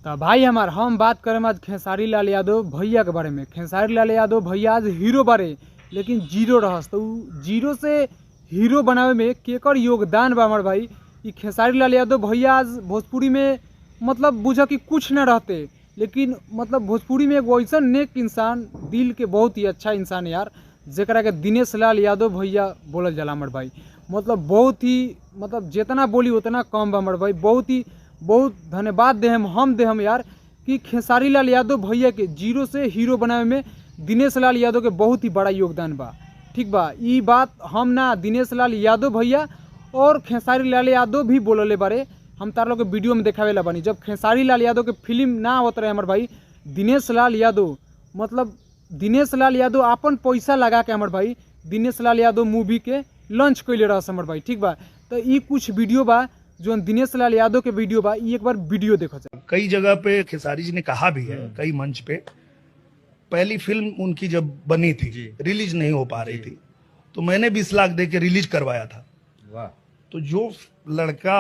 तो भाई हमार हम बात करें आज खेसारी लाल यादव भैया के बारे में। खेसारी लाल यादव भैया आज हीरो बारे लेकिन जीरो रहस, तो जीरो से हीरो बनावे में केकर योगदान बा हमार भाई। ये खेसारी लाल यादव भैया आज भोजपुरी में मतलब बुझा कि कुछ न रहते, लेकिन मतलब भोजपुरी में एक ऐसा नेक इंसान, दिल के बहुत ही अच्छा इंसान यार, जरा के दिनेश लाल यादव भैया बोलल जाला हमार भाई। मतलब बहुत ही मतलब जितना बोली उतना कम बा हमार भाई। बहुत धन्यवाद दे हम यार कि खेसारी लाल यादव भैया के जीरो से हीरो बनावे में दिनेश लाल यादव के बहुत ही बड़ा योगदान बा। ठीक बा, ये बात हम ना दिनेश लाल यादव भैया और खेसारी लाल यादव भी बोलले बारे, हम तार लोग के वीडियो में देखावेला बानी। जब खेसारी लाल यादव के फिल्म ना होत रहे हमार भाई, दिनेश लाल यादव मतलब दिनेश लाल यादव अपन पैसा लगा के हमार भाई दिनेश लाल यादव मूवी के लॉन्च कैले रहस हमार भाई। ठीक बा, तो ये कुछ वीडियो बा जो दिनेश लाल यादव के वीडियो बा, एक बार वीडियो देखो। कई जगह पे खेसारी जी ने कहा भी है, कई मंच पे, पहली फिल्म उनकी जब बनी थी रिलीज नहीं हो पा रही थी तो मैंने 20 लाख दे के रिलीज करवाया था। वाह। तो जो लड़का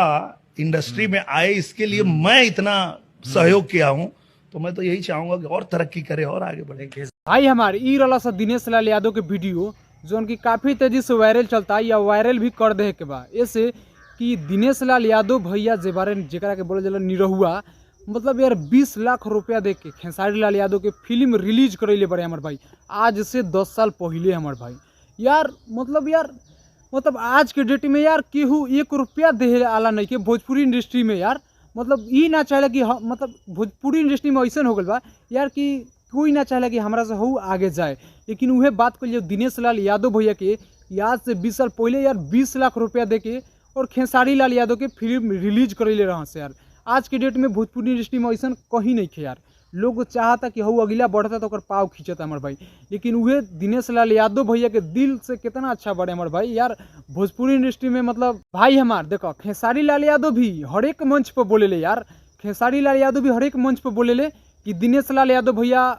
इंडस्ट्री में आए इसके लिए मैं इतना सहयोग किया हूं, तो मैं तो यही चाहूंगा कि और तरक्की करे और आगे बढ़े। भाई हमारे ई रला सा दिनेश लाल यादव के वीडियो जो उनकी काफी तेजी से वायरल चलता है या वायरल भी कर दे के बा, ऐसे कि दिनेश लाल यादव भैया जे बारे जेकरा के बोले जाला निरहुआ, मतलब यार 20 लाख रुपया दे के खेसारी लाल यादव के फिल्म रिलीज करैले बड़े हमार भाई, आज से 10 साल पहले हमार भाई। यार मतलब आज के डेट में यार केहू 1 रुपया दे आला नहीं के भोजपुरी इंडस्ट्री में यार। मतलब ये ना चाहे कि मतलब भोजपुरी इंडस्ट्री में ऐसा हो गल बा यार कि कोई ना चाहे कि हमारा से हो आगे जाए, लेकिन वह बात कर दिनेश लाल यादव भैया के आज से 20 साल पहले यार 20 लाख रुपया दे के और खेसारी लाल यादव के फिल्म रिलीज करैले रहा से यार। आज के डेट में भोजपुरी इंडस्ट्री में ऐसा कहीं नहीं थे यार, लोग चाहता कि हऊ अगला बढ़ता तो पाव खींचता हमार भाई, लेकिन वह दिनेश लाल यादव भैया के दिल से कितना अच्छा बढ़े हमार भाई यार भोजपुरी इंडस्ट्री में। मतलब भाई हमार देखो खेसारी लाल यादव भी हर एक मंच पर बोले ले यार, खेसारी लाल यादव भी हर एक मंच पर बोले ले कि दिनेश लाल यादव भैया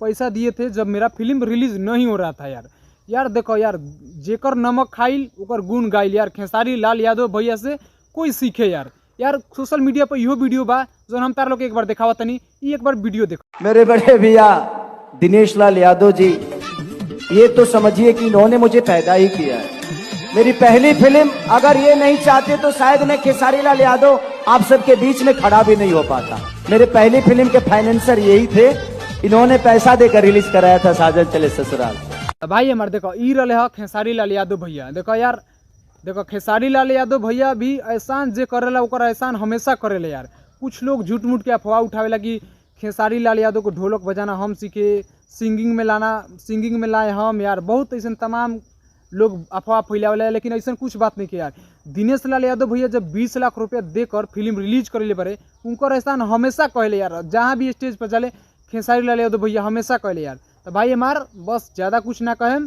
पैसा दिए थे जब मेरा फिल्म रिलीज नहीं हो रहा था यार। यार देखो यार जेकर नमक खाइल ओकर गुण गाइल यार, खेसारी लाल यादव भैया से कोई सीखे यार। यार सोशल मीडिया पर इहो वीडियो बा जो हम तार लोग एक बार दिखावा तनी, एक बार वीडियो देखो। मेरे बड़े भैया दिनेश लाल यादव जी, ये तो समझिए कि इन्होंने मुझे पैदा ही किया है। मेरी पहली फिल्म, अगर ये नहीं चाहते तो शायद मैं खेसारी लाल यादव आप सबके बीच में खड़ा भी नहीं हो पाता। मेरे पहली फिल्म के फाइनेंसर यही थे, इन्होंने पैसा देकर रिलीज कराया था साजन चले ससुराल। भाई हमारे देखो ई रहे है खेसारी लाल यादव भैया। देखो यार देखो खेसारी लाल यादव भैया भी एहसान जे करेला ओकर एहसान हमेशा करेले यार। कुछ लोग झूठ मूठ के अफवाह उठावेला कि खेसारी लाल यादव को ढोलक बजाना हम सीखे, सिंगिंग में लाए हम यार, बहुत ऐसा तमाम लोग अफवाह फैलावेला, लेकिन ऐसा कुछ बात नहीं किया यार। दिनेश लाल यादव भैया जब 20 लाख रुपया देकर फिल्म रिलीज करेले बड़े, उनकर एहसान हमेशा कहले यार, जहाँ भी स्टेज पर चले खेसारी लाल यादव भैया हमेशा कहले यार। तो भाई हमार बस ज़्यादा कुछ ना कहें,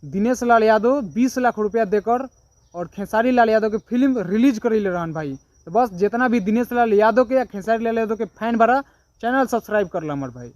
दिनेश लाल यादव 20 लाख रुपया देकर और खेसारी लाल यादव के फिल्म रिलीज करेले रहन भाई। तो बस जितना भी दिनेश लाल यादव के या खेसारी लाल यादव के फैन बड़ा चैनल सब्सक्राइब कर ला हमार भाई।